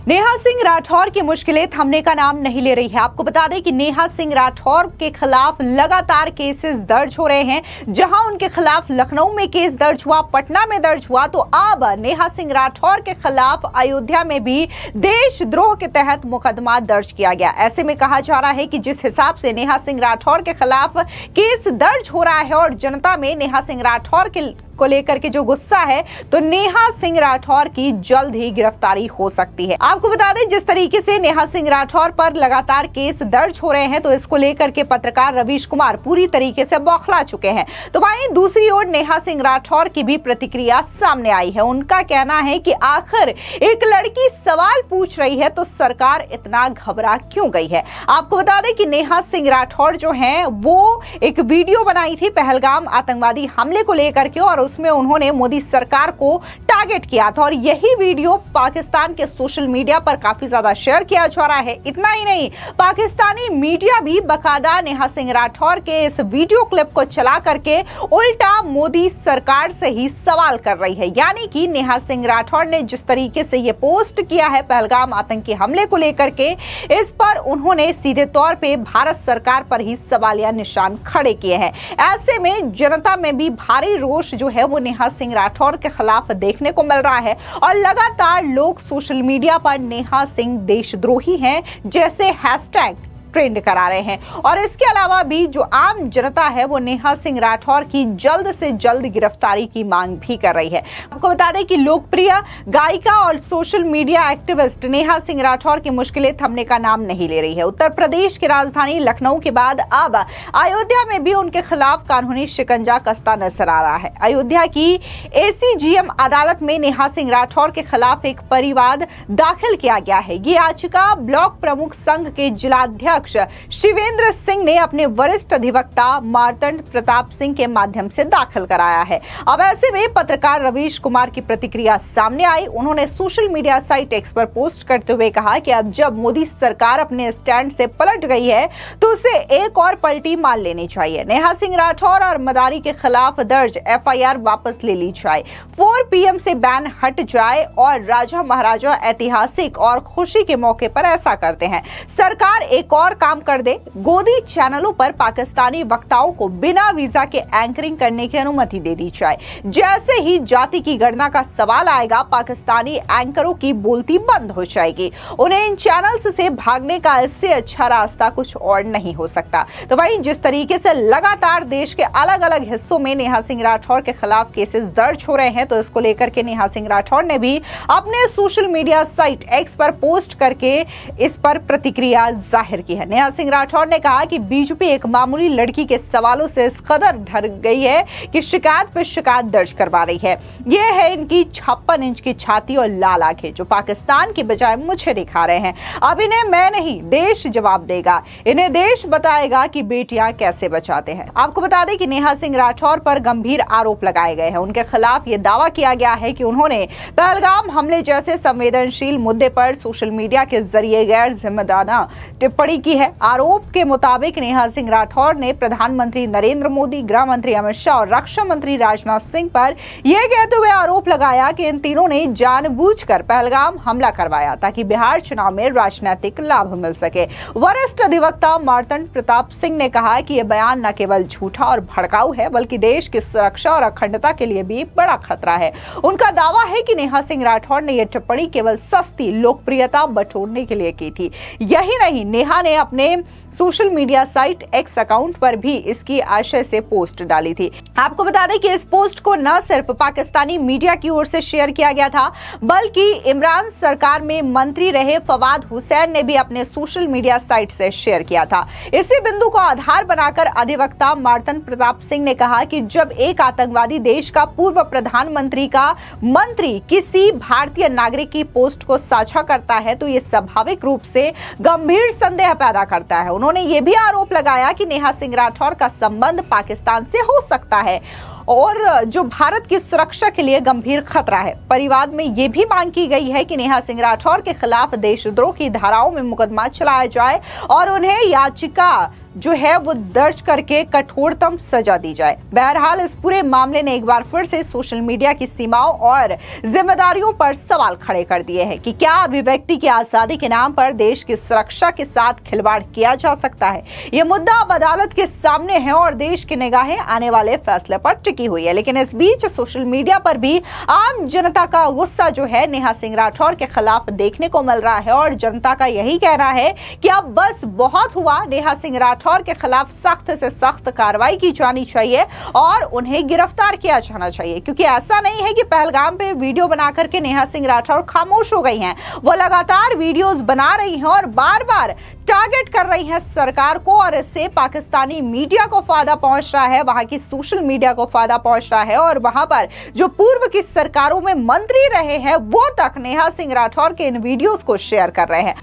नेहा सिंह राठौर की मुश्किलें थमने का नाम नहीं ले रही है। आपको बता दें कि नेहा सिंह राठौर के खिलाफ लगातार केसेस दर्ज हो रहे हैं। जहां उनके खिलाफ लखनऊ में केस दर्ज हुआ, पटना में दर्ज हुआ, तो अब नेहा सिंह राठौर के खिलाफ अयोध्या में भी देशद्रोह के तहत मुकदमा दर्ज किया गया। ऐसे में कहा जा रहा है कि जिस हिसाब से नेहा सिंह राठौर के खिलाफ केस दर्ज हो रहा है और जनता में नेहा सिंह राठौर को लेकर के जो गुस्सा है, तो नेहा सिंह राठौर की जल्द ही गिरफ्तारी हो सकती है। आपको बता दें जिस तरीके से नेहा सिंह राठौर पर लगातार केस दर्ज हो रहे हैं, तो इसको लेकर के पत्रकार रवीश कुमार पूरी तरीके से बौखला चुके हैं। तो वहीं दूसरी ओर नेहा सिंह राठौर की भी प्रतिक्रिया सामने आई है। उनका कहना है कि आखिर एक लड़की सवाल पूछ रही है तो सरकार इतना घबरा क्यों गई है। आपको बता दें कि नेहा सिंह राठौर जो है वो एक वीडियो बनाई थी पहलगाम आतंकवादी हमले को लेकर के, और उसमें उन्होंने मोदी सरकार को टारगेट किया था और यही वीडियो पाकिस्तान के सोशल मीडिया पर काफी ज्यादा शेयर किया जा रहा है। इतना ही नहीं, पाकिस्तानी मीडिया भी बकायदा नेहा सिंह राठौर के इस वीडियो क्लिप को चला करके उल्टा मोदी सरकार से ही सवाल कर रही है। यानी कि नेहा सिंह राठौर ने जिस तरीके से ये पोस्ट किया है पहलगाम आतंकी हमले को लेकर के, इस पर उन्होंने सीधे तौर पे भारत सरकार पर ही सवालिया निशान खड़े किए हैं। ऐसे में जनता में भी भारी रोष जो है वो नेहा सिंह राठौर के खिलाफ देखने को मिल रहा है और लगातार लोग सोशल मीडिया पर नेहा सिंह देशद्रोही हैं जैसे हैशटैग ट्रेंड करा रहे हैं। और इसके अलावा भी जो आम जनता है वो नेहा सिंह राठौर की जल्द से जल्द गिरफ्तारी की मांग भी कर रही है। आपको बता दें कि लोकप्रिय गायिका और social media activist Neha Singh Rathore की मुश्किलें थमने का नाम नहीं ले रही है। उत्तर प्रदेश की राजधानी लखनऊ के बाद अब अयोध्या में भी उनके खिलाफ कानूनी शिकंजा कसता नजर आ रहा है। अयोध्या की एसीजीएम अदालत में नेहा सिंह राठौर के खिलाफ एक परिवाद दाखिल किया गया है। ये याचिका ब्लॉक प्रमुख संघ के जिलाध्यक्ष शिवेंद्र सिंह ने अपने वरिष्ठ अधिवक्ता मार्तंड प्रताप सिंह के माध्यम से दाखिल कराया है। अब ऐसे में पत्रकार रवीश कुमार की प्रतिक्रिया सामने आई। उन्होंने सोशल मीडिया साइट एक्स पर पोस्ट करते हुए कहा कि अब जब मोदी सरकार अपने स्टैंड से पलट गई है तो उसे एक और पलटी मार लेनी चाहिए। नेहा सिंह राठौर और मदारी के खिलाफ दर्ज एफआईआर वापस ले ली जाए, 4 PM से बैन हट जाए और राजा महाराजा ऐतिहासिक और खुशी के मौके पर ऐसा करते हैं। सरकार एक और काम कर दे, गोदी चैनलों पर पाकिस्तानी वक्ताओं को बिना वीजा के एंकरिंग करने की अनुमति दे दी जाए। जैसे ही जाति की गणना का सवाल आएगा, पाकिस्तानी एंकरों की बोलती बंद हो जाएगी। उन्हें इन चैनल्स से भागने का इससे अच्छा रास्ता कुछ और नहीं हो सकता। तो वहीं जिस तरीके से लगातार देश के अलग अलग हिस्सों में नेहा सिंह राठौर के खिलाफ केसेस दर्ज हो रहे हैं, तो इसको लेकर के नेहा सिंह राठौर ने भी अपने सोशल मीडिया साइट एक्स पर पोस्ट करके इस पर प्रतिक्रिया जाहिर की है। नेहा सिंह राठौर ने कहा कि बीजेपी एक मामूली लड़की के सवालों से इस कदर डर गई है कि शिकायत पर शिकायत दर्ज करवा रही है। यह है इनकी 56 इंच की छाती और लाल आंखें जो पाकिस्तान की बजाय मुझे दिखा रहे हैं। अब इन्हें मैं नहीं, देश जवाब देगा। इन्हें देश बताएगा कि बेटियां कैसे बचाते हैं। आपको बता दें कि नेहा सिंह राठौर पर गंभीर आरोप लगाए गए हैं। उनके खिलाफ यह दावा किया गया है कि उन्होंने पहलगाम हमले जैसे संवेदनशील मुद्दे पर सोशल मीडिया के जरिए गैर जिम्मेदाराना टिप्पणी की है। आरोप के मुताबिक नेहा सिंह राठौर ने प्रधानमंत्री नरेंद्र मोदी, गृह मंत्री अमित शाह और रक्षा मंत्री राजनाथ सिंह पर यह कहते हुए आरोप लगाया कि इन तीनों ने जानबूझकर पहलगाम हमला करवाया ताकि बिहार चुनाव में राजनीतिक लाभ मिल सके। वरिष्ठ अधिवक्ता मार्तंड प्रताप सिंह ने कहा कि यह बयान न केवल झूठा और भड़काऊ है बल्कि देश की सुरक्षा और अखंडता के लिए भी बड़ा खतरा है। उनका दावा है कि नेहा सिंह राठौर ने यह टिप्पणी केवल सस्ती लोकप्रियता बटोरने के लिए की थी। यही नहीं, नेहा ने अपने social media site x account पर भी इसकी आशय से पोस्ट डाली थी। आपको बता दें कि इस पोस्ट को न सिर्फ पाकिस्तानी मीडिया की ओर से शेयर किया गया था बल्कि इमरान सरकार में मंत्री रहे फवाद हुसैन ने भी अपने सोशल मीडिया साइट से शेयर किया था। इसी बिंदु को आधार बनाकर अधिवक्ता मार्तंड प्रताप सिंह ने कहा कि जब एक आतंकवादी देश का पूर्व प्रधानमंत्री का मंत्री किसी भारतीय नागरिक की पोस्ट को साझा करता है तो ये स्वाभाविक रूप से गंभीर संदेह पैदा करता है। उन्होंने ये भी आरोप लगाया कि नेहा सिंह राठौर का संबंध पाकिस्तान से हो सकता है और जो भारत की सुरक्षा के लिए गंभीर खतरा है। परिवाद में यह भी मांग की गई है कि नेहा सिंह राठौर के खिलाफ देशद्रोह की धाराओं में मुकदमा चलाया जाए और उन्हें याचिका जो है वो दर्ज करके कठोरतम सजा दी जाए। बहरहाल इस पूरे मामले ने एक बार फिर से सोशल मीडिया की सीमाओं और जिम्मेदारियों पर सवाल खड़े कर दिए हैं कि क्या अभिव्यक्ति की आजादी के नाम पर देश की सुरक्षा के साथ खिलवाड़ किया जा सकता है। यह मुद्दा अब अदालत के सामने है और देश की निगाहें आने वाले फैसले पर टिकी हुई है। लेकिन इस बीच सोशल मीडिया पर भी आम जनता का गुस्सा जो है नेहा सिंह राठौर के खिलाफ देखने को मिल रहा है और जनता का यही कहना है कि अब बस बहुत हुआ, नेहा सिंह राठौर के खिलाफ सख्त से सख्त कार्रवाई की जानी चाहिए और उन्हें गिरफ्तार किया जाना चाहिए। क्योंकि ऐसा नहीं है कि पहलगाम पे वीडियो बना करके नेहा सिंह राठौर खामोश हो गई हैं, वो लगातार वीडियोस बना रही हैं और बार बार टारगेट कर रही है सरकार को और इससे पाकिस्तानी मीडिया को फायदा पहुंच रहा है, वहां की सोशल मीडिया को फायदा पहुंच रहा है और वहां पर जो पूर्व की सरकारों में मंत्री रहे हैं वो तक नेहा सिंह राठौर के इन वीडियोस को शेयर कर रहे हैं।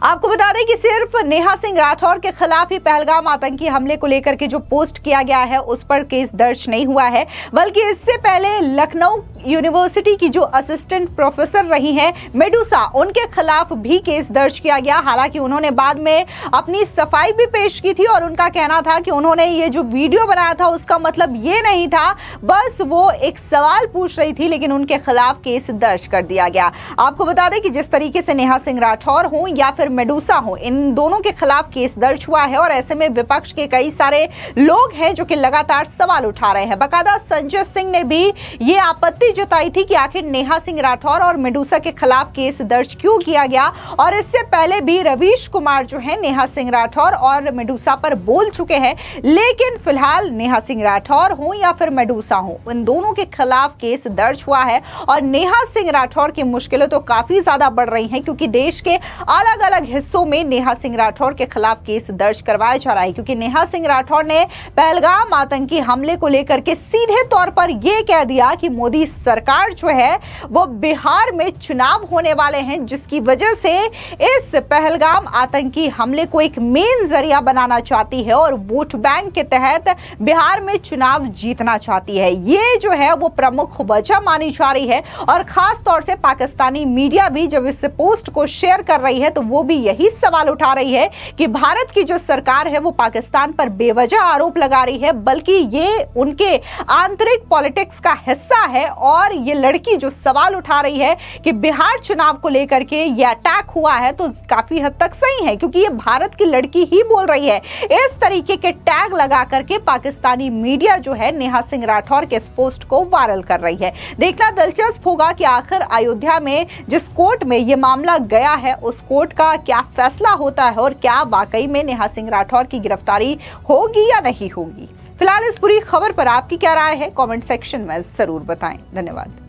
आपको बता दें कि सिर्फ नेहा सिंह राठौर के खिलाफ ही पहलगाम आतंकी हमले को लेकर के जो पोस्ट किया गया है उस पर केस दर्ज नहीं हुआ है, बल्कि इससे पहले लखनऊ यूनिवर्सिटी की जो असिस्टेंट प्रोफेसर रही हैं मेडुसा, उनके खिलाफ भी केस दर्ज किया गया। हालांकि उन्होंने बाद में अपनी सफाई भी पेश की थी और उनका कहना था कि उन्होंने ये जो वीडियो बनाया था उसका मतलब ये नहीं था, बस वो एक सवाल पूछ रही थी, लेकिन उनके खिलाफ केस दर्ज कर दिया गया। आपको बता दें कि जिस तरीके से नेहा सिंह राठौर हो या फिर मेडुसा हो, इन दोनों के खिलाफ केस दर्ज हुआ है और ऐसे में विपक्ष के कई सारे लोग हैं जो कि लगातार सवाल उठा रहे हैं। बकायदा संजय सिंह ने भी ये आपत्ति जताई थी कि आखिर नेहा सिंह राठौर और मेडुसा के खिलाफ केस दर्ज क्यों किया गया और इससे पहले भी रवीश कुमार जो है नेहा सिंह राठौर और मेडुसा पर बोल चुके हैं। लेकिन फिलहाल नेहा सिंह राठौर हो या फिर मेडुसा हो, इन दोनों के खिलाफ केस दर्ज हुआ है और नेहा सिंह राठौर की मुश्किलें तो काफी ज्यादा बढ़ रही हैं क्योंकि देश के अलग अलग हिस्सों में नेहा सिंह राठौर के खिलाफ केस दर्ज करवाया जा रहा है। क्योंकि नेहा सिंह राठौर ने पहलगाम आतंकी हमले को लेकर के सीधे तौर पर यह कह दिया कि मोदी सरकार जो है वो बिहार में चुनाव होने वाले हैं, जिसकी वजह से इस पहलगाम आतंकी हमले को एक मेन जरिया बनाना चाहती है और वोट बैंक के तहत बिहार में चुनाव जीतना चाहती है। ये जो है वो प्रमुख वजह मानी जा रही है और खास तौर से पाकिस्तानी मीडिया भी जब इस पोस्ट को शेयर कर रही है तो वो भी यही सवाल उठा रही है कि भारत की जो सरकार है वो पाकिस्तान पर बेवजह आरोप लगा रही है, बल्कि ये उनके आंतरिक पॉलिटिक्स का हिस्सा है। और ये लड़की जो सवाल उठा रही है कि बिहार चुनाव को लेकर के ये अटैक हुआ है तो काफी हद तक सही है, क्योंकि ये भारत की लड़की ही बोल रही है। इस तरीके के टैग लगा करके पाकिस्तानी मीडिया जो है नेहा सिंह राठौर के इस पोस्ट को वायरल कर रही है। देखना दिलचस्प होगा कि आखिर अयोध्या में जिस कोर्ट में ये मामला गया है उस कोर्ट का क्या फैसला होता है और क्या वाकई में नेहा सिंह राठौर की गिरफ्तारी होगी या नहीं होगी। फिलहाल इस पूरी खबर पर आपकी क्या राय है, कमेंट सेक्शन में जरूर बताएं। धन्यवाद।